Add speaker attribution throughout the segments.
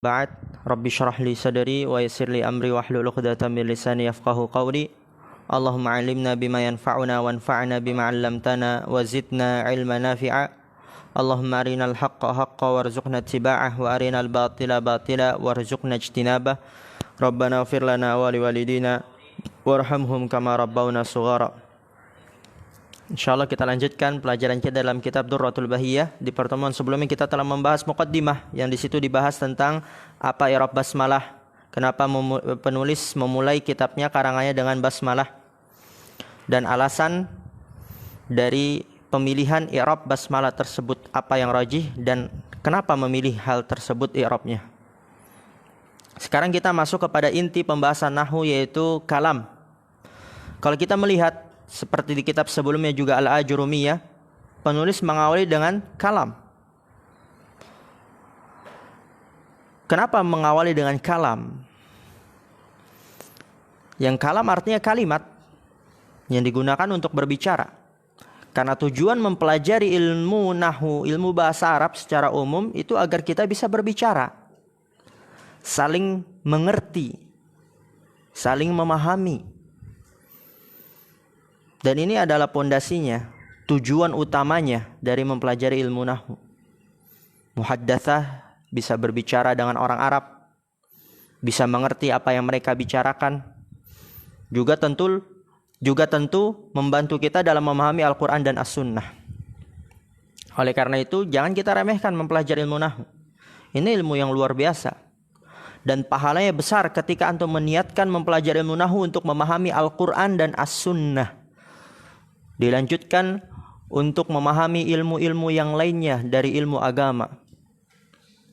Speaker 1: Ba'd, Rabbi syrah li sadri wa yassir li amri wahlul 'uqdatam min lisani yafqahu qawli. Allahumma 'allimna bima yanfa'una wanfa'na bima 'allamtana wa zidna 'ilman nafi'a. Allahumma arinal haqqa haqqan warzuqna ittiba'ah wa arinal batila batila warzuqna ijtinabah. Rabbana ighfir lana wa liwalidina warhamhum kama rabbawna shighara. Insyaallah kita lanjutkan pelajaran kita dalam kitab Durratul Bahiyah. Di pertemuan sebelumnya kita telah membahas muqaddimah yang di situ dibahas tentang apa i'rab basmalah. Kenapa penulis memulai kitabnya karangannya dengan basmalah dan alasan dari pemilihan i'rab basmalah tersebut, apa yang rajih dan kenapa memilih hal tersebut i'rabnya. Sekarang kita masuk kepada inti pembahasan nahwu, yaitu kalam. Kalau kita melihat seperti di kitab sebelumnya juga Al-Ajurumiyah, penulis mengawali dengan kalam. Kenapa mengawali dengan kalam? Yang kalam artinya kalimat yang digunakan untuk berbicara. Karena tujuan mempelajari ilmu nahwu, ilmu bahasa Arab secara umum itu agar kita bisa berbicara, saling mengerti, saling memahami. Dan ini adalah pondasinya, tujuan utamanya dari mempelajari ilmu nahwu. Muhaddatsah bisa berbicara dengan orang Arab, bisa mengerti apa yang mereka bicarakan. Juga tentu membantu kita dalam memahami Al-Quran dan As-Sunnah. Oleh karena itu, jangan kita remehkan mempelajari ilmu nahwu. Ini ilmu yang luar biasa. Dan pahalanya besar ketika antum meniatkan mempelajari ilmu nahwu untuk memahami Al-Quran dan As-Sunnah. Dilanjutkan untuk memahami ilmu-ilmu yang lainnya dari ilmu agama,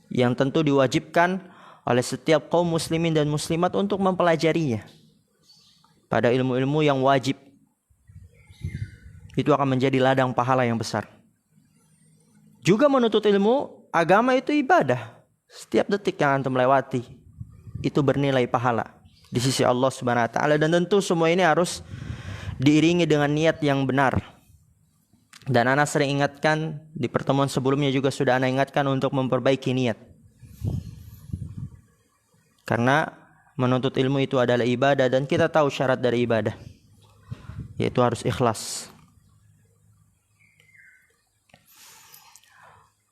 Speaker 1: yang tentu diwajibkan oleh setiap kaum muslimin dan muslimat untuk mempelajarinya. Pada ilmu-ilmu yang wajib, itu akan menjadi ladang pahala yang besar. Juga menuntut ilmu agama itu ibadah. Setiap detik yang antum lewati itu bernilai pahala di sisi Allah Subhanahu wa taala, dan tentu semua ini harus diiringi dengan niat yang benar. Dan ana sering ingatkan, di pertemuan sebelumnya juga sudah ana ingatkan untuk memperbaiki niat. Karena menuntut ilmu itu adalah ibadah, dan kita tahu syarat dari ibadah, yaitu harus ikhlas.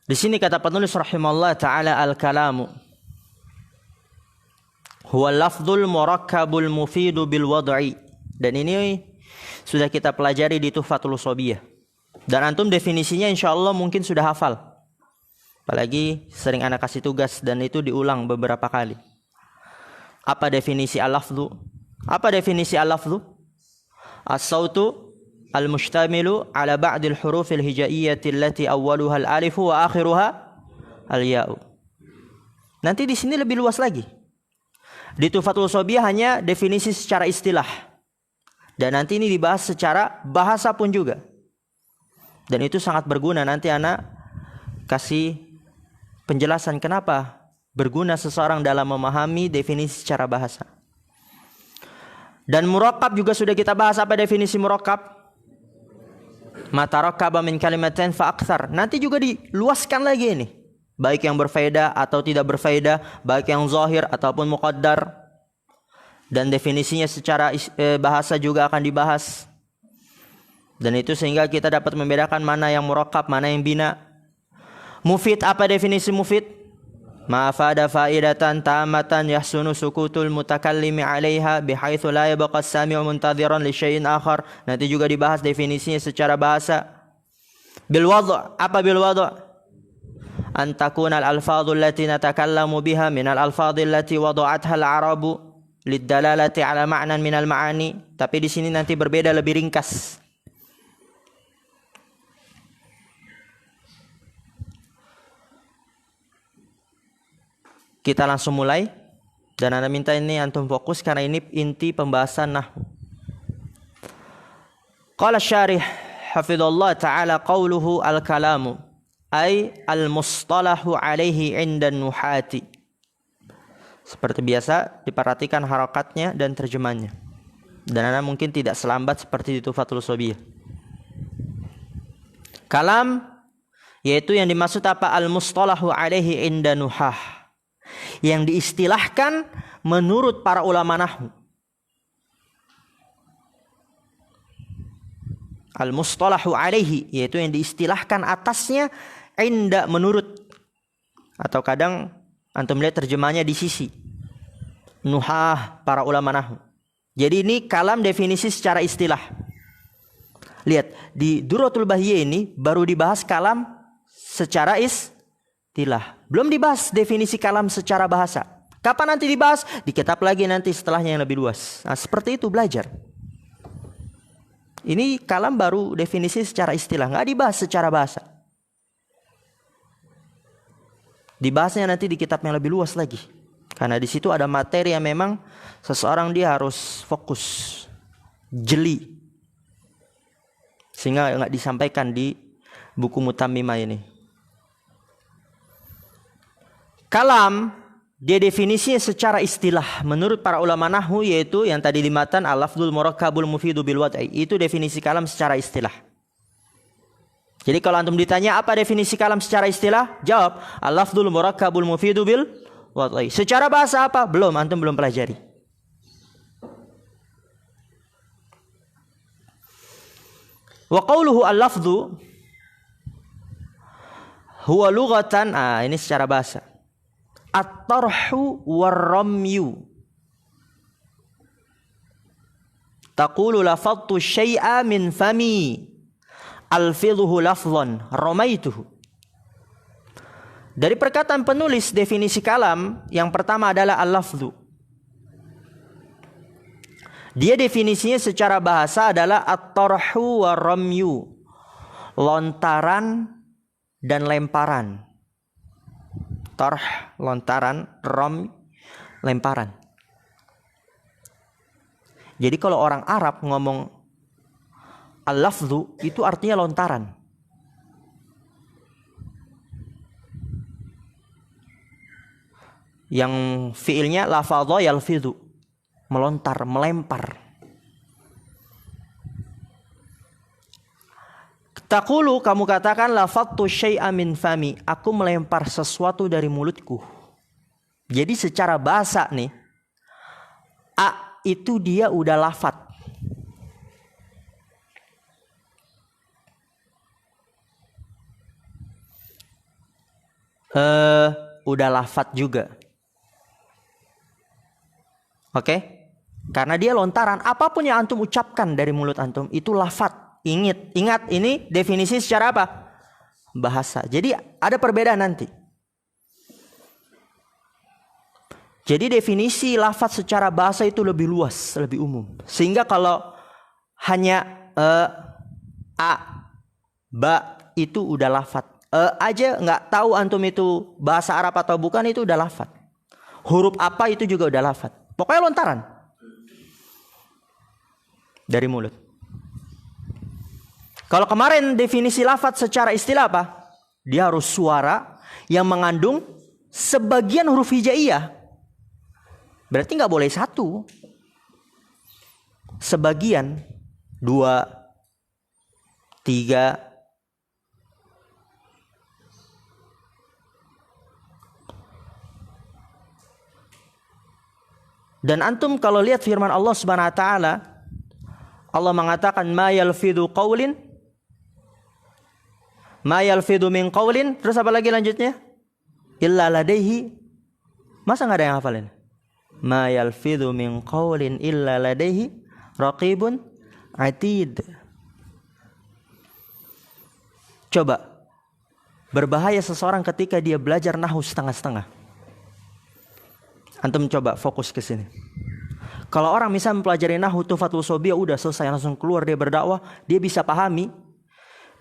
Speaker 1: Di sini kata penulis rahimahullah taala, al-kalamu huwa lafdzul murakkabul mufidu bil wad'i. Dan ini sudah kita pelajari di Tuhfatul Ushobiyah. Dan antum definisinya insyaallah mungkin sudah hafal. Apalagi sering anak kasih tugas dan itu diulang beberapa kali. Apa definisi al-lafdhu? Apa definisi al-lafdhu? As-sautu al-mushtamilu ala ba'dil hurufil hijaiyyati allati awwaluha al-alifu wa akhiruha al-ya'u. Nanti di sini lebih luas lagi. Di Tuhfatul Ushobiyah hanya definisi secara istilah. Dan nanti ini dibahas secara bahasa pun juga. Dan itu sangat berguna. Nanti anak kasih penjelasan kenapa berguna seseorang dalam memahami definisi secara bahasa. Dan murakkab juga sudah kita bahas. Apa definisi murakkab? Ma tarakkaba min kalimatain fa aktsar. Nanti juga diluaskan lagi ini. Baik yang berfaedah atau tidak berfaedah, baik yang zahir ataupun muqaddar. Dan definisinya secara bahasa juga akan dibahas. Dan itu sehingga kita dapat membedakan mana yang murakkab, mana yang bina. Mufid, apa definisi mufid? Ma afada faidatan tamatan yahsunu sukutul mutakallimi 'alaiha bihaitsu la yabqa as-sami'u muntadhiran li syai'in akhar. Nanti juga dibahas definisinya secara bahasa. Bil wadh', apa bil wadh'? An takuna al-alfadhu allati natakallamu biha min al-alfadhi allati wada'atha al-'arabu lidalalati ala ma'nan minal ma'ani. Tapi di sini nanti berbeda, lebih ringkas. Kita langsung mulai. Dan ana minta ini antum fokus karena ini inti pembahasan nahwu. Qala syarih hafizallahu ta'ala qawluhu al-kalamu ay al-mustalahu alaihi 'inda nuhati. Seperti biasa diperhatikan harakatnya dan terjemahnya. Dan anda mungkin tidak selambat seperti di Tuhfatul Ushobiyah. Kalam yaitu yang dimaksud apa? Al-mustalahu alaihi inda nuhah. yang diistilahkan menurut para ulama nahwu. Al-mustalahu alaihi, yaitu yang diistilahkan atasnya menurut, atau kadang antum lihat terjemahnya di sisi nuhah para ulama nahwu. Jadi ini kalam definisi secara istilah. Lihat di Durratul Bahiyah ini baru dibahas kalam secara istilah, belum dibahas definisi kalam secara bahasa. Kapan nanti dibahas? Di kitab lagi nanti setelahnya yang lebih luas. Nah, seperti itu belajar. Ini kalam baru definisi secara istilah, nggak dibahas secara bahasa. Dibahasnya nanti di kitab yang lebih luas lagi. Karena di situ ada materi yang memang seseorang dia harus fokus, jeli, sehingga nggak disampaikan di buku Mutammimah ini. Kalam dia definisinya secara istilah menurut para ulama nahwu, yaitu yang tadi di matan al-lafdzul murakkabul mufidu bil wad'i. Itu definisi kalam secara istilah. Jadi kalau antum ditanya apa definisi kalam secara istilah, jawab al-lafdzul murakkabul mufidu bil wad'i. Secara bahasa apa? Belum, antum belum pelajari. Wa qawluhu al-lafdzu huwa lughatan, ini secara bahasa. At-tarhu war-ramyu. Taqulu lafadtu syai'a min fami alfidhuhu lafdhan ramaituhu. Dari perkataan penulis definisi kalam yang pertama adalah al-lafdhu. Dia definisinya secara bahasa adalah at-tarhu war-ramyu, lontaran dan lemparan. Tarh, lontaran, ram, lemparan. Jadi kalau orang Arab ngomong al-lafdhu itu artinya lontaran. Yang fiilnya lafadha yalfidhu, melontar, melempar. Taqulu, kamu katakan lafadtu syai'a min fami, aku melempar sesuatu dari mulutku. Jadi secara bahasa nih, a itu dia udah lafad. Udah lafad juga. Oke? Karena dia lontaran, apapun yang antum ucapkan dari mulut antum itu lafad. Ingat ini definisi secara apa? Bahasa. Jadi ada perbedaan nanti. Jadi definisi lafaz secara bahasa itu lebih luas, lebih umum. Sehingga kalau hanya a, ba itu udah lafaz. Aja nggak tahu antum itu bahasa Arab atau bukan, itu udah lafaz. Huruf apa itu juga udah lafaz. Pokoknya lontaran dari mulut. Kalau kemarin definisi lafaz secara istilah apa? Dia harus suara yang mengandung sebagian huruf hijaiyah. Berarti nggak boleh satu. Sebagian, 2, 3. Dan antum kalau lihat firman Allah Subhanahu wa taala, Allah mengatakan ma yalfidhu qaulin ma yalfidhu min qaulin, terus apa lagi lanjutnya? Illa ladaihi. Masa enggak ada yang hafalin? Ma yalfidhu min qaulin illa ladaihi raqibun atid. Coba, berbahaya seseorang ketika dia belajar nahwu setengah-setengah. Antum coba fokus ke sini. Kalau orang misalnya mempelajari nahwu Tuhfatul Shobiyah udah selesai langsung keluar dia berdakwah, dia bisa pahami,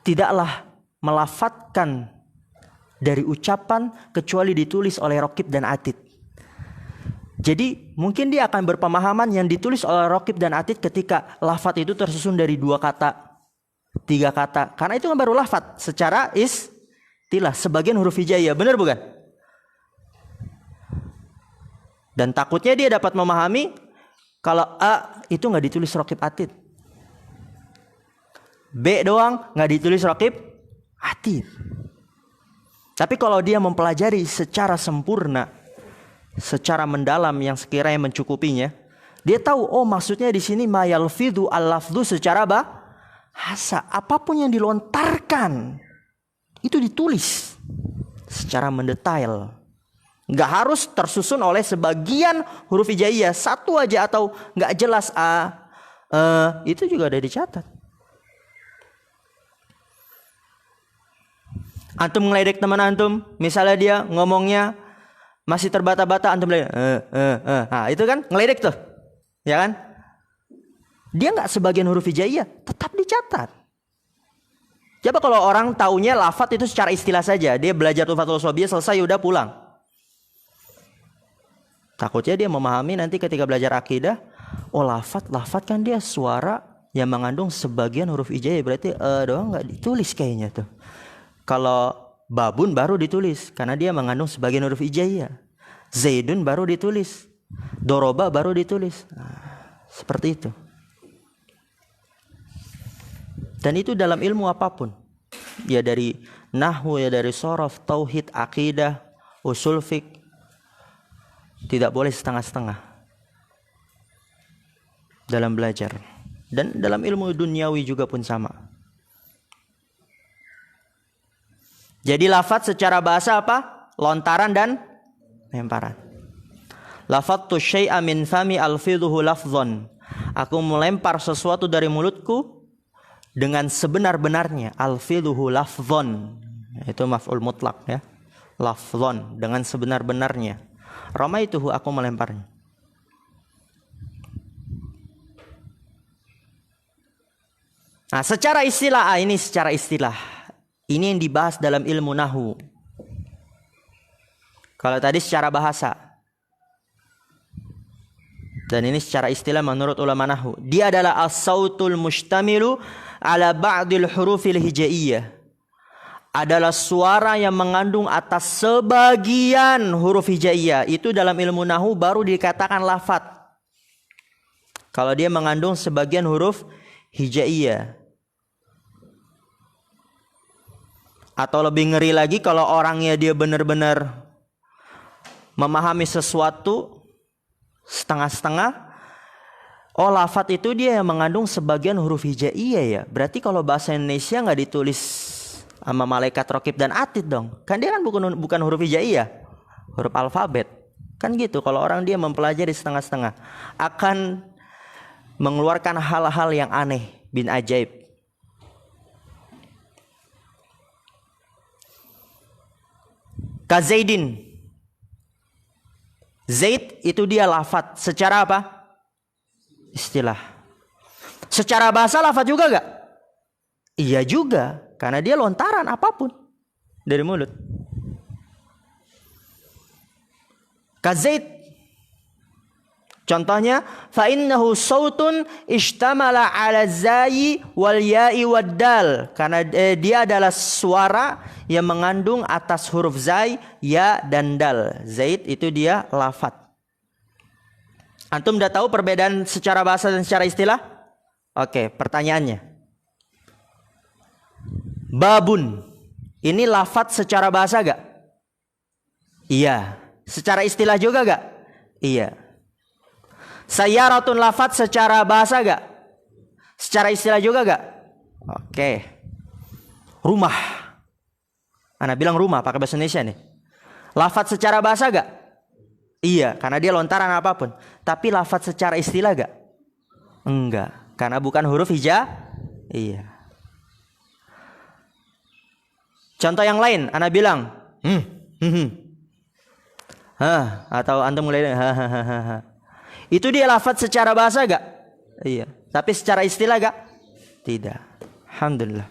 Speaker 1: tidaklah melafatkan dari ucapan kecuali ditulis oleh Raqib dan Atid. Jadi mungkin dia akan berpemahaman yang ditulis oleh Raqib dan Atid ketika lafaz itu tersusun dari 2 kata, 3 kata. Karena itu kan baru lafaz secara istilah, sebagian huruf hijaiyah, benar bukan? Dan takutnya dia dapat memahami kalau A itu nggak ditulis Raqib Atid, B doang nggak ditulis Raqib Atid. Tapi kalau dia mempelajari secara sempurna, secara mendalam yang sekiranya mencukupinya, dia tahu, oh maksudnya di sini ma yalfidhu al-lafdhu secara bahasa. Apapun yang dilontarkan itu ditulis secara mendetail. Nggak harus tersusun oleh sebagian huruf hijaiyah, satu aja atau nggak jelas itu juga ada dicatat. Antum ngeledek teman antum, misalnya dia ngomongnya masih terbata-bata, antum bilang nah, itu kan ngeledek tuh, ya kan? Dia nggak sebagian huruf hijaiyah, tetap dicatat. Coba kalau orang taunya lafadz itu secara istilah saja, dia belajar Tuhfatul Shobiyah selesai udah pulang. Takutnya dia memahami nanti ketika belajar akidah, oh lafadz kan dia suara yang mengandung sebagian huruf hijaiyah, berarti doang nggak ditulis kayaknya tuh. Kalau babun baru ditulis karena dia mengandung sebagian huruf hijaiyah. Zaidun baru ditulis. Doroba baru ditulis. Nah, seperti itu. Dan itu dalam ilmu apapun. Ya dari nahwu, ya dari shorof, tauhid, akidah, usul fiqh. Tidak boleh setengah-setengah dalam belajar. Dan dalam ilmu duniawi juga pun sama. Jadi lafadz secara bahasa apa? Lontaran dan lemparan. Lafadtu syai'a min fami alfidhuhu lafdhon. Aku melempar sesuatu dari mulutku dengan sebenar-benarnya. Alfidhuhu lafdhon. Itu maf'ul mutlak ya. Lafdhon, dengan sebenar-benarnya. Ramaituhu, aku melemparnya. Nah, secara istilah, ini secara istilah. Ini yang dibahas dalam ilmu nahwu. Kalau tadi secara bahasa. Dan ini secara istilah menurut ulama nahwu. Dia adalah as-sautul mustamilu ala ba'dil hurufil hijaiyah. Adalah suara yang mengandung atas sebagian huruf hijaiyah. Itu dalam ilmu nahwu baru dikatakan lafadz. Kalau dia mengandung sebagian huruf hijaiyah. Atau lebih ngeri lagi kalau orangnya dia benar-benar memahami sesuatu setengah-setengah. Oh lafadz itu dia yang mengandung sebagian huruf hijaiyah ya. Berarti kalau bahasa Indonesia nggak ditulis sama malaikat raqib dan atid dong. Kan dia kan bukan huruf hijaiyah, huruf alfabet. Kan gitu kalau orang dia mempelajari setengah-setengah. Akan mengeluarkan hal-hal yang aneh, bin ajaib. Kazaidin. Zaid itu dia lafadz. Secara apa? Istilah. Secara bahasa lafadz juga gak? Iya juga. Karena dia lontaran apapun dari mulut. Kazaid. Contohnya, fa innahu sautun ishtamala 'ala zai wal ya'i wad dal. Karena dia adalah suara yang mengandung atas huruf zai, ya dan dal. Zaid itu dia lafadz. Antum udah tahu perbedaan secara bahasa dan secara istilah? Oke, pertanyaannya. Babun. Ini lafadz secara bahasa gak? Iya. Secara istilah juga gak? Iya. Sayyaratun lafadz secara bahasa gak? Secara istilah juga gak? Oke. Rumah. Ana bilang rumah pakai bahasa Indonesia nih. Lafadz secara bahasa gak? Iya, karena dia lontaran apapun. Tapi lafadz secara istilah gak? Enggak, karena bukan huruf hija. Iya. Contoh yang lain, ana bilang atau antum mulai itu dia lafadz secara bahasa gak? Iya. Tapi secara istilah gak? Tidak. Alhamdulillah.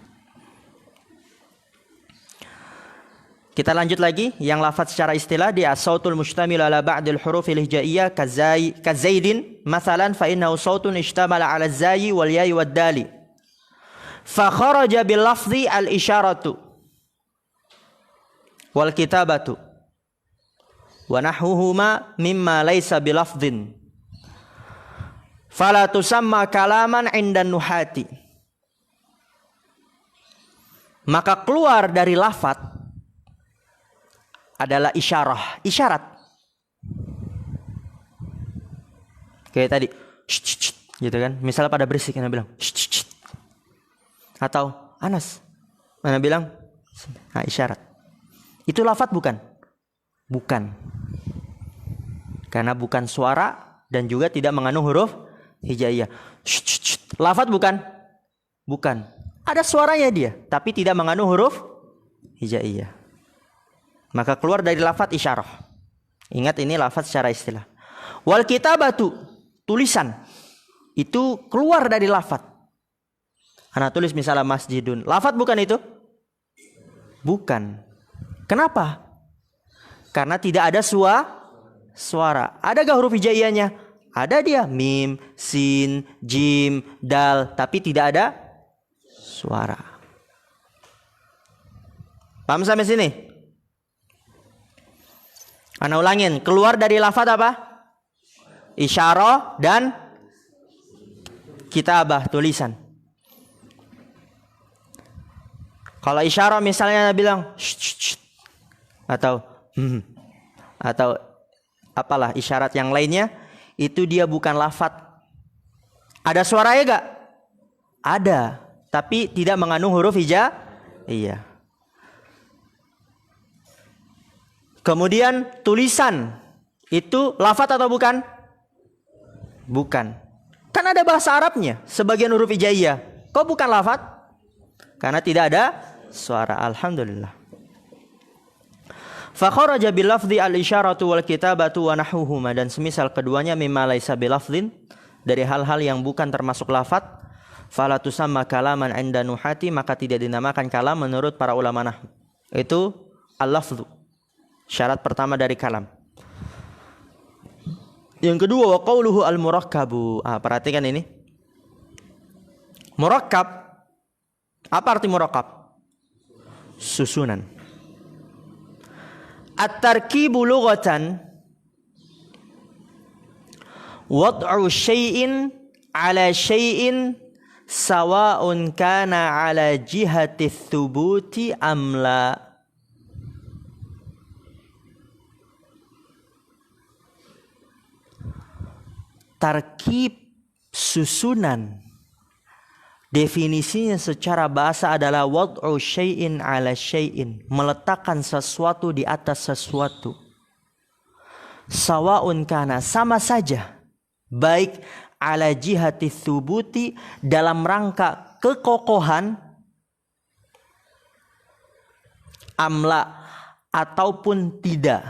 Speaker 1: Kita lanjut lagi. Yang lafadz secara istilah dia sautul mustamil ala ba'dil hurufil hijaiyah kazaidin. Mathalan fa innahu sautun ishtamala ala zayi wal ya'i wad dali. Fa kharaja bil lafzi al isyaratu wal kitabatu wa nahwuhuma mimma laysa bil lafdhin. Fala tusamma kalaman indan nuhati. Maka keluar dari lafadz adalah isyarah, isyarat. Kayak tadi, gitu kan. Misalnya pada berisik, Ana bilang, atau Anas, Ana bilang, nah, isyarat. Itu lafadz bukan? Bukan. Karena bukan suara dan juga tidak mengandung huruf hijaiyah. Lafadz bukan? Bukan. Ada suaranya dia, tapi tidak mengandung huruf hijaiyah. Maka keluar dari lafadz isyarah. Ingat ini lafadz secara istilah. Wal kitabatu, tulisan. Itu keluar dari lafadz. Ana tulis misalnya masjidun. Lafadz bukan itu? Bukan. Kenapa? Karena tidak ada suara. Ada gak huruf hijaiyahnya? Ada dia. Mim, sin, jim, dal. Tapi tidak ada suara. Paham sampai sini? Ana ulangin. Keluar dari lafadz apa? Isyarah dan kitabah, tulisan. Kalau isyarah misalnya Anda bilang atau apalah isyarat yang lainnya, itu dia bukan lafadz. Ada suaranya gak? Ada, tapi tidak mengandung huruf hijaiyah. Kemudian tulisan itu lafadz atau bukan? Bukan. Kan ada bahasa Arabnya, sebagian huruf hijaiyah. Kok bukan lafadz? Karena tidak ada suara. Alhamdulillah. Fa kharaja bil lafzi al isyaratu wal kitabatu wa nahwuhuma, dan semisal keduanya mimma laisa bil lafzin, dari hal-hal yang bukan termasuk lafadz, fala tusamma kalaman 'inda nuhati, maka tidak dinamakan kalam menurut para ulama nahwu. Itu al-lafzu. Syarat pertama dari kalam. Yang kedua, wa qauluhu al-murakkabu. Perhatikan ini. Murakkab. Apa arti murakkab? Susunan. At-tarkibu lughatan wad'u syai'in ala syai'in sawa'un kana ala jihati thubuti am la. Tarkib, susunan, definisinya secara bahasa adalah wad'u syai'in ala syai'in, meletakkan sesuatu di atas sesuatu. Sawa'un kana, sama saja, baik ala jihati thubuti, dalam rangka kekokohan, amla, ataupun tidak.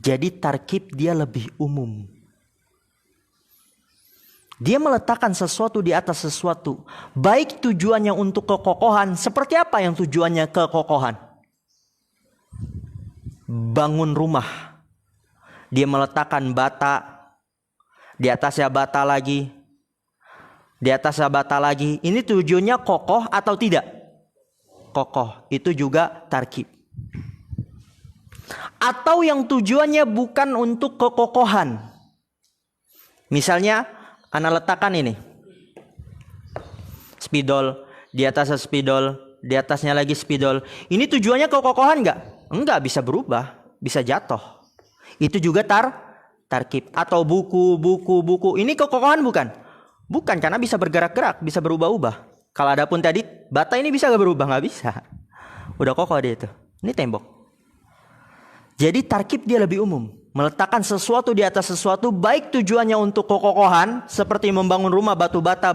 Speaker 1: Jadi tarkib dia lebih umum. Dia meletakkan sesuatu di atas sesuatu. Baik tujuannya untuk kekokohan. Seperti apa yang tujuannya kekokohan? Bangun rumah. Dia meletakkan bata. Di atasnya bata lagi. Di atasnya bata lagi. Ini tujuannya kokoh atau tidak? Kokoh. Itu juga tarkib. Atau yang tujuannya bukan untuk kekokohan. Misalnya, Ana letakkan ini spidol, di atasnya spidol, di atasnya lagi spidol. Ini tujuannya kekokohan enggak? Enggak, bisa berubah, bisa jatuh. Itu juga tarkib. Atau buku. Ini kekokohan bukan? Bukan, karena bisa bergerak-gerak, bisa berubah-ubah. Kalau ada pun tadi bata ini bisa gak berubah? Nggak bisa. Udah kokoh dia itu. Ini tembok. Jadi tarkib dia lebih umum. Meletakkan sesuatu di atas sesuatu, baik tujuannya untuk kekokohan, seperti membangun rumah batu bata,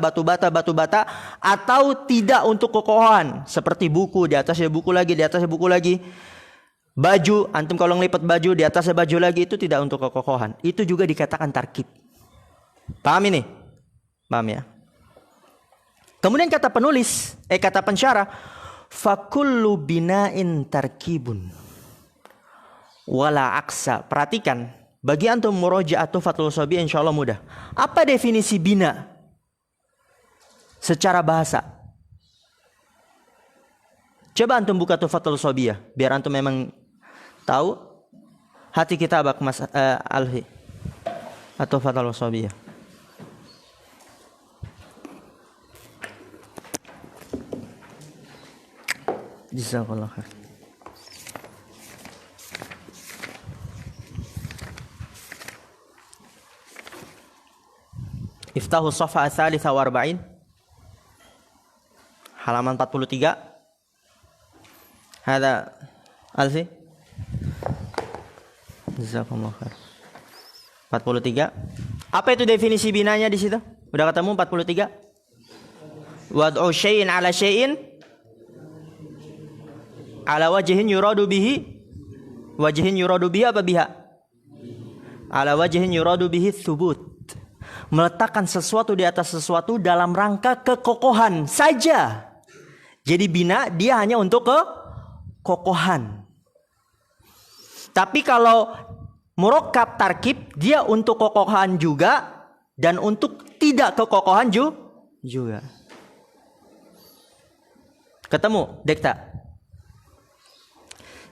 Speaker 1: atau tidak untuk kekokohan, seperti buku, di atasnya buku lagi, di atasnya buku lagi. Baju, antum kalau ngelipat baju, di atasnya baju lagi, itu tidak untuk kekokohan. Itu juga dikatakan tarkib. Paham ini? Paham ya? Kemudian kata penulis, kata pensyarah, fakullu bina'in tarkibun wala aksa. Perhatikan, bagi antum murojaah Fathul Sobi insyaallah mudah. Apa definisi bina secara bahasa? Coba antum buka Fathul Sobi ya, biar antum memang tahu hati kita bak Mas Alfi atau Fathul Sobi ya. Jazakallah khair. Iftahu Safa Ats-Tsalitsah wa Arba'in. Halaman 43. Hada Alfi. Jazakumullah khair. 43. Apa itu definisi binanya di situ? Udah ketemu 43? Wad'u syai'in 'ala syai'in ala wajhin yuradu bihi. Wajhin yuradu bihi apa biha? Ala wajhin yuradu bihi tsubut. Meletakkan sesuatu di atas sesuatu dalam rangka kekokohan saja. Jadi bina dia hanya untuk kekokohan. Tapi kalau murakkab tarkib dia untuk kekokohan juga dan untuk tidak kekokohan juga. Ketemu, Dekta?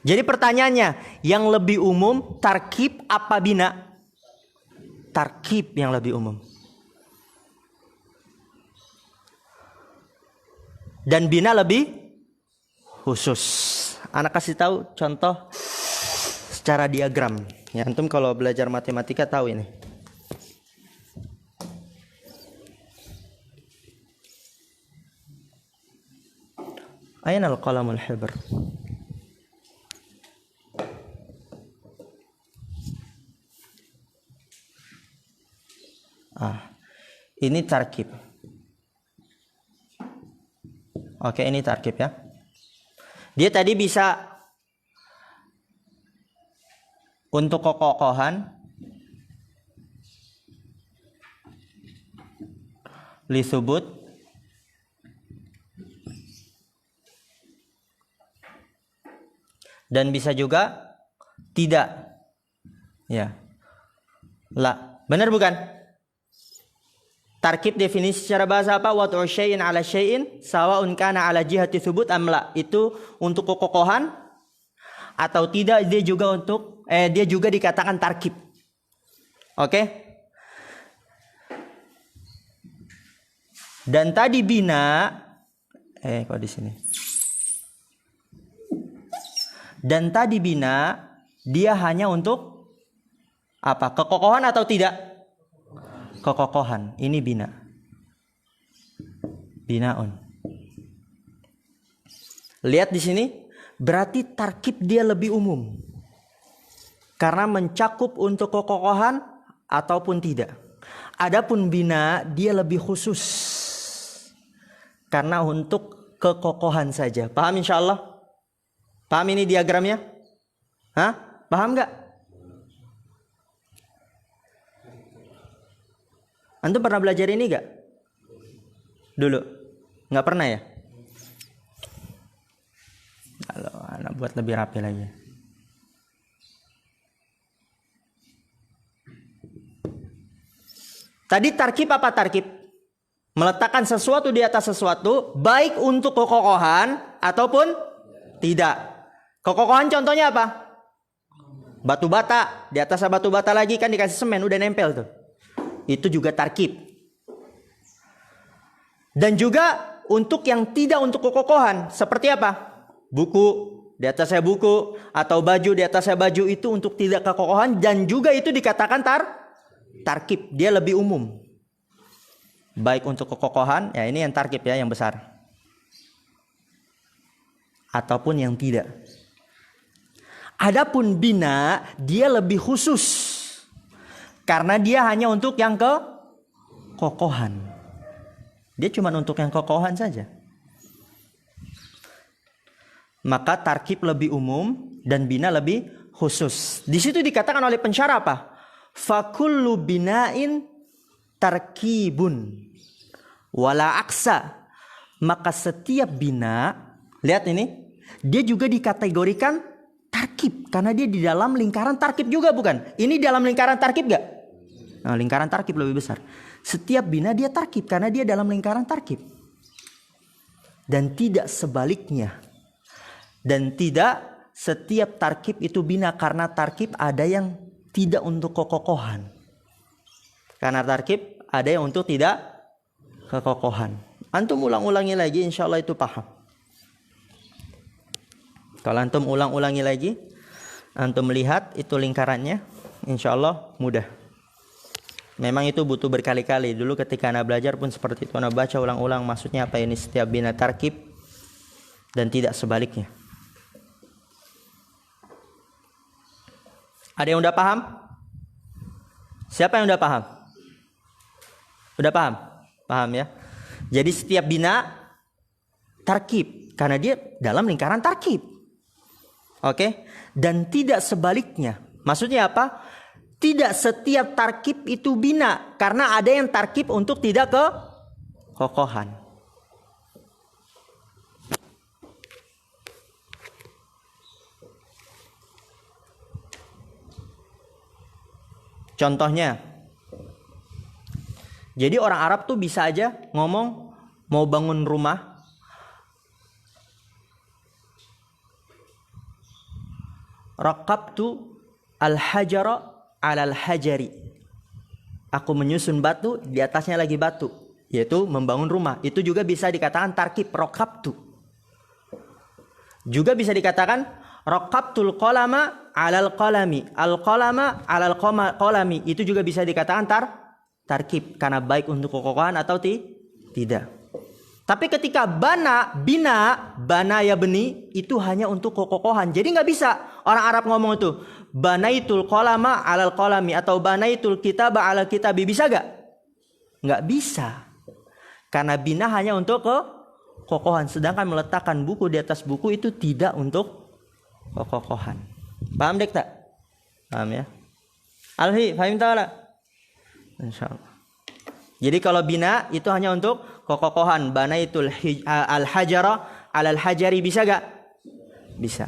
Speaker 1: Jadi pertanyaannya, yang lebih umum tarkib apa bina? Tarkib yang lebih umum. Dan bina lebih khusus. Anak kasih tahu contoh secara diagram. Ya, antum kalau belajar matematika tahu ini. Aina al-qalamul hibr? Ini tarkib. Oke, ini tarkib ya. Dia tadi bisa untuk kekokohan li subut dan bisa juga tidak. Ya. La, benar bukan? Tarkib definisi secara bahasa apa? Wad'u syai'in 'ala syai'in sawa'un kana 'ala jihati tsubut am la. Itu untuk kekokohan atau tidak, dia juga untuk dia juga dikatakan tarkib. Oke? Dan tadi bina kok di sini. Dan tadi bina dia hanya untuk apa? Kekokohan atau tidak? Kekokohan. Ini bina. Binaun. Lihat di sini, berarti tarkib dia lebih umum. Karena mencakup untuk kekokohan ataupun tidak. Adapun bina dia lebih khusus. Karena untuk kekokohan saja. Paham insyaallah? Paham ini diagramnya? Hah? Paham nggak? Antum pernah belajar ini gak? Dulu? Nggak pernah ya? Kalau anak buat lebih rapi lagi. Tadi tarkib apa tarkib? Meletakkan sesuatu di atas sesuatu, baik untuk kekokohan ataupun tidak. Kekokohan contohnya apa? Batu bata. Di atasnya batu bata lagi kan dikasih semen, udah nempel tuh. Itu juga tarkib. Dan juga untuk yang tidak untuk kekokohan. Seperti apa? Buku, di atasnya buku. Atau baju, di atasnya baju. Itu untuk tidak kekokohan. Dan juga itu dikatakan tarkib. Dia lebih umum. Baik untuk kekokohan. Ya ini yang tarkib ya, yang besar. Ataupun yang tidak. Adapun bina, dia lebih khusus. Karena dia hanya untuk yang kekokohan. Dia cuma untuk yang kekokohan saja. Maka tarkib lebih umum dan bina lebih khusus. Di situ dikatakan oleh pensyarah apa? Fakullu bina'in tarkibun wala aksa. Maka setiap bina, lihat ini, dia juga dikategorikan tarkib. Karena dia di dalam lingkaran tarkib juga bukan? Ini dalam lingkaran tarkib gak? Nah, lingkaran tarkib lebih besar. Setiap bina dia tarkib karena dia dalam lingkaran tarkib. Dan tidak sebaliknya. Dan tidak setiap tarkib itu bina karena tarkib ada yang tidak untuk kekokohan. Karena tarkib ada yang untuk tidak kekokohan. Antum ulang-ulangi lagi, insya Allah itu paham. Kalau antum ulang-ulangi lagi, antum melihat itu lingkarannya, insya Allah mudah. Memang itu butuh berkali-kali. Dulu ketika Anda belajar pun seperti itu. Anda baca ulang-ulang maksudnya apa ini setiap bina tarkib dan tidak sebaliknya. Ada yang udah paham? Siapa yang udah paham? Udah paham? Paham ya? Jadi setiap bina tarkib karena dia dalam lingkaran tarkib. Oke? Dan tidak sebaliknya. Maksudnya apa? Tidak setiap tarkib itu bina. Karena ada yang tarkib untuk tidak kekokohan. Contohnya. Jadi orang Arab tuh bisa aja ngomong mau bangun rumah. Raqabtu al-hajara alal hajari. Aku menyusun batu, di atasnya lagi batu, yaitu membangun rumah. Itu juga bisa dikatakan tarkib raqabtu. Juga bisa dikatakan raqabtul qalama alal qalami. Al qalama alal qalami. Itu juga bisa dikatakan tarkib karena baik untuk kokohan atau tidak. Tapi ketika bana ya beni itu hanya untuk kokohan. Jadi nggak bisa orang Arab ngomong itu banaitul qalama alal qalami atau banaitul kitaba alal kitabi, bisa gak? Nggak bisa. Karena bina hanya untuk kokohan. Sedangkan meletakkan buku di atas buku itu tidak untuk kokohan. Paham dek tak? Paham ya? Alhi, paham tak lah? Insyaallah. Jadi kalau bina itu hanya untuk kokohan. Banaitul al-hajara alal hajari, bisa gak? Bisa.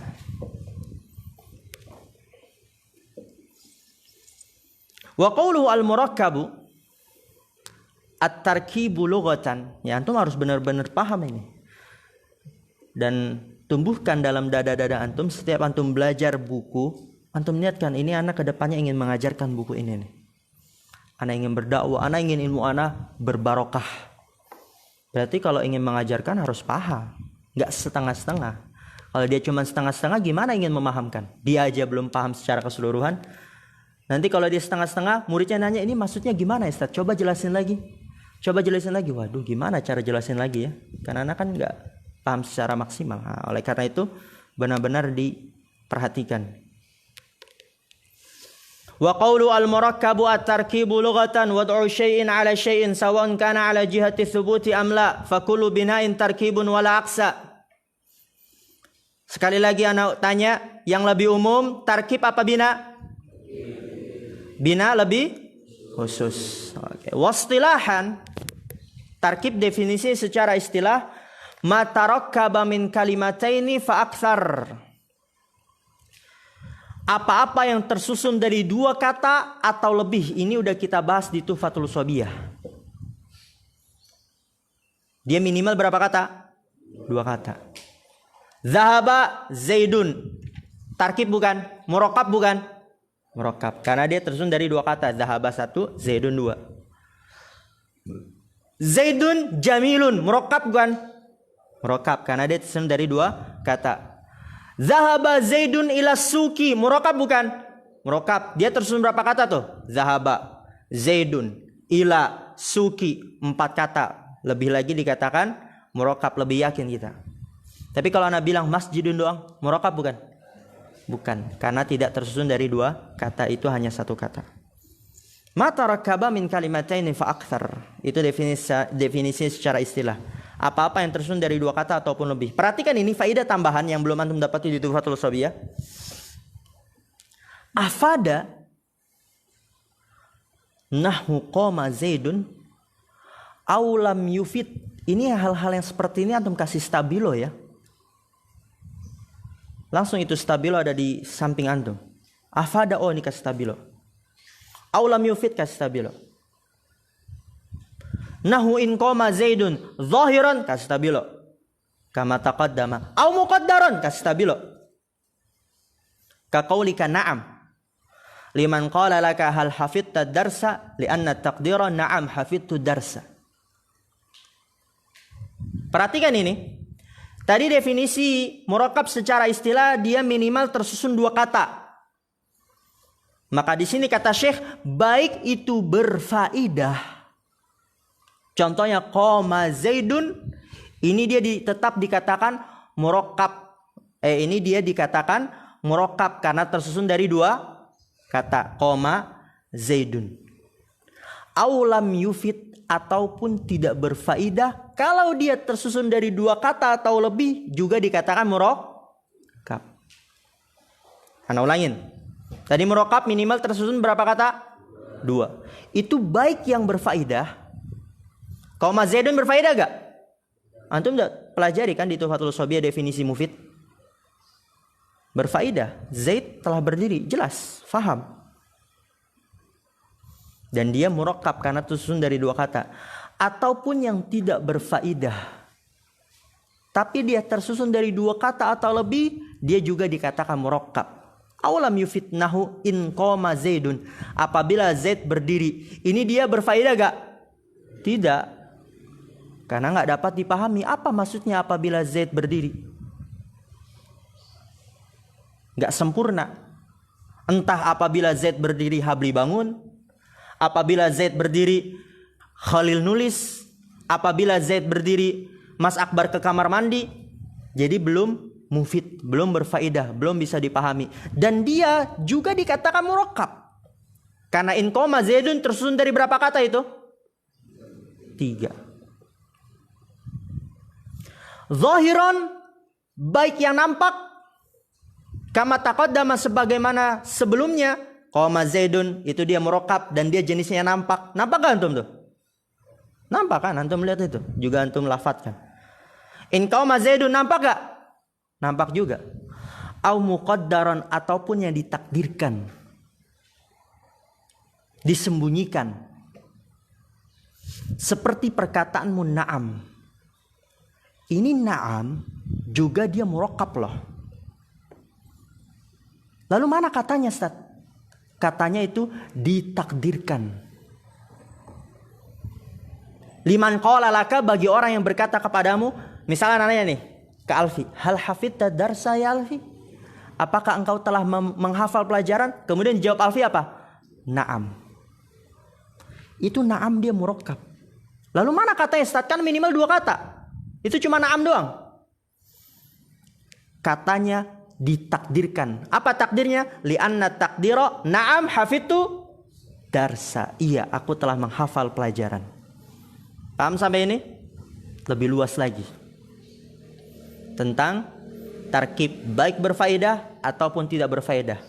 Speaker 1: Wa qawluhu al-murakkabu at-tarkibu lughatan. Ya, antum harus benar-benar paham ini. Dan tumbuhkan dalam dada-dada antum setiap antum belajar buku, antum niatkan ini anak kedepannya ingin mengajarkan buku ini nih. Anak ingin berdakwah, anak ingin ilmu anak berbarokah. Berarti kalau ingin mengajarkan harus paham, nggak setengah-setengah. Kalau dia cuma setengah-setengah, gimana ingin memahamkan? Dia aja belum paham secara keseluruhan. Nanti kalau dia setengah-setengah, muridnya nanya, ini maksudnya gimana Ustaz? Coba jelasin lagi. Waduh, gimana cara jelasin lagi ya? Karena anak kan nggak paham secara maksimal. Nah, oleh karena itu, benar-benar diperhatikan. Wa qawlu al-murakkabu at-tarkibu lughatan wad'u syai'in 'ala syai'in sawa'un kana 'ala jihati thubuti am la fa kullu bina'in tarkibun wala aqsa. Sekali lagi anak tanya, yang lebih umum tarkib apa bina? Bina lebih khusus. Oke. Wastilahan, tarkib definisi secara istilah ma tarakkaba min kalimataini fa aktsar. Apa-apa yang tersusun dari dua kata atau lebih. Ini udah kita bahas di Tuhfatul Shobiyah. Dia minimal berapa kata? Dua kata. Zahaba Zaidun. Tarkib bukan? Murakkab bukan? Murakkab. Karena dia tersusun dari dua kata. Zahaba satu, Zaidun dua. Zaidun Jamilun. Murakkab bukan? Murakkab. Karena dia tersusun dari dua kata. Zahaba Zaidun ila suki. Murakkab bukan? Murakkab. Dia tersusun berapa kata tuh? Zahaba Zaidun ila suki. 4 kata. Lebih lagi dikatakan murakkab, lebih yakin kita. Tapi kalau Anda bilang masjidun doang, murakkab bukan? Bukan. Karena tidak tersusun dari dua kata, itu hanya satu kata. Ma tarakkaba min kalimataini fa aktsar. Itu definisi secara istilah. Apa-apa yang tersusun dari dua kata ataupun lebih. Perhatikan ini faidah tambahan yang belum antum dapati di Tuhfatul Shobiyah. Afada nahwu qama Zaidun aw lam yufid. Ini hal-hal yang seperti ini antum kasih stabilo ya. Langsung itu stabilo ada di samping antum. Afada, oh ini kasih stabilo. Aw lam yufid kasih stabilo. Nahu in qama Zaidun zahiran kasih stabilo. Kama taqaddama. Aw muqaddaran kasih stabilo. Ka qaulika na'am. Liman qala laka hal hafidta darsa li'anna taqdira na'am hafidtu darsa. Perhatikan ini. Tadi definisi murakkab secara istilah dia minimal tersusun dua kata. Maka di sini kata Syekh, baik itu berfaedah. Contohnya qoma Zaidun, ini dia tetap dikatakan murakkab. Ini dia dikatakan murakkab karena tersusun dari dua kata, qoma Zaidun. Aulam yufid, ataupun tidak berfaedah, kalau dia tersusun dari dua kata atau lebih juga dikatakan murakkab. Ana ulangin. Tadi murakkab minimal tersusun berapa kata? Dua. Itu baik yang berfaedah. Qoma Zaidun berfaedah gak? Antum udah pelajari kan di Tuhfatul Shobiyah definisi mufid? Berfaedah. Zaid telah berdiri, jelas, faham. Dan dia murakkab karena tersusun dari dua kata. Ataupun yang tidak berfaedah, tapi dia tersusun dari dua kata atau lebih, dia juga dikatakan murakkab. Awalam yufitnahu in qoma Zaidun, apabila Zaid berdiri, ini dia berfaedah gak? Tidak, karena gak dapat dipahami apa maksudnya apabila Zaid berdiri. Gak sempurna. Entah apabila Zaid berdiri Habli bangun, apabila Zaid berdiri Khalil nulis, apabila Zaid berdiri Mas Akbar ke kamar mandi. Jadi belum mufid, belum berfaedah, belum bisa dipahami. Dan dia juga dikatakan murakkab. Karena in qoma Zaidun tersusun dari berapa kata itu? 3. Zahiran, baik yang nampak. Kama taqaddama, sebagaimana sebelumnya. Qoma Zaidun, itu dia murakkab dan dia jenisnya nampak. Nampak kan antum tuh? Nampak kan? Antum lihat itu. Juga antum lafadzkan. In qoma Zaidun, nampak gak? Nampak juga. Au muqaddaran, ataupun yang ditakdirkan, disembunyikan. Seperti perkataanmu na'am. Ini na'am juga dia murakkab loh. Lalu mana katanya, Ustaz? Katanya itu ditakdirkan. Liman qala laka, bagi orang yang berkata kepadamu, misalnya nanya nih ke Alfi, hal hafidta darsa ya Alfi? Apakah engkau telah menghafal pelajaran? Kemudian dijawab Alfi apa? Naam. Itu naam dia murakkab. Lalu mana katanya, Ustaz? Kan minimal 2 kata. Itu cuma naam doang. Katanya ditakdirkan. Apa takdirnya? Li'anna takdiro naam hafidtu darsa. Iya, aku telah menghafal pelajaran. Paham sampai ini? Lebih luas lagi tentang tarkib, baik berfaedah ataupun tidak berfaedah.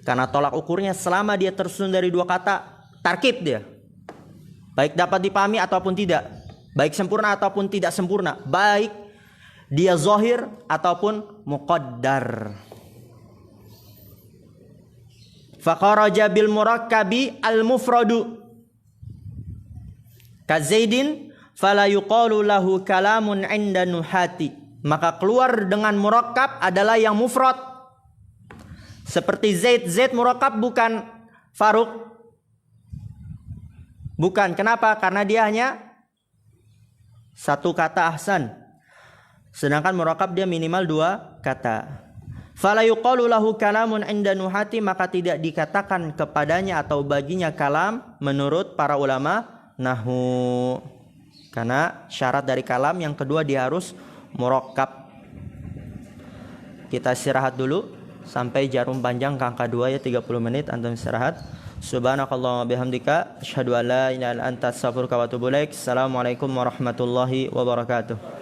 Speaker 1: Karena tolak ukurnya selama dia tersusun dari 2 kata, tarkib dia. Baik dapat dipahami ataupun tidak. Baik sempurna ataupun tidak sempurna. Baik dia zahir ataupun muqaddar. Faqaraja bil murakkabi al mufradu ka Zaidin fala yuqalu lahu kalamun 'inda nuhati. Maka keluar dengan murakkab adalah yang mufrad. Seperti Zaid. Zaid murakkab bukan Faruk. Bukan. Kenapa? Karena dia hanya 1 kata ahsan. Sedangkan murakkab dia minimal 2 kata. Fala yuqalu lahu kalamun 'inda nuhati, maka tidak dikatakan kepadanya atau baginya kalam menurut para ulama nahwu. Karena syarat dari kalam yang kedua dia harus murakkab. Kita istirahat dulu sampai jarum panjang ke angka 2 ya, 30 menit antum istirahat. Subhanakallahumma bihamdika asyhadu an la ilaha illa anta astaghfiruka wa atubu ilaik. Assalamualaikum warahmatullahi wabarakatuh.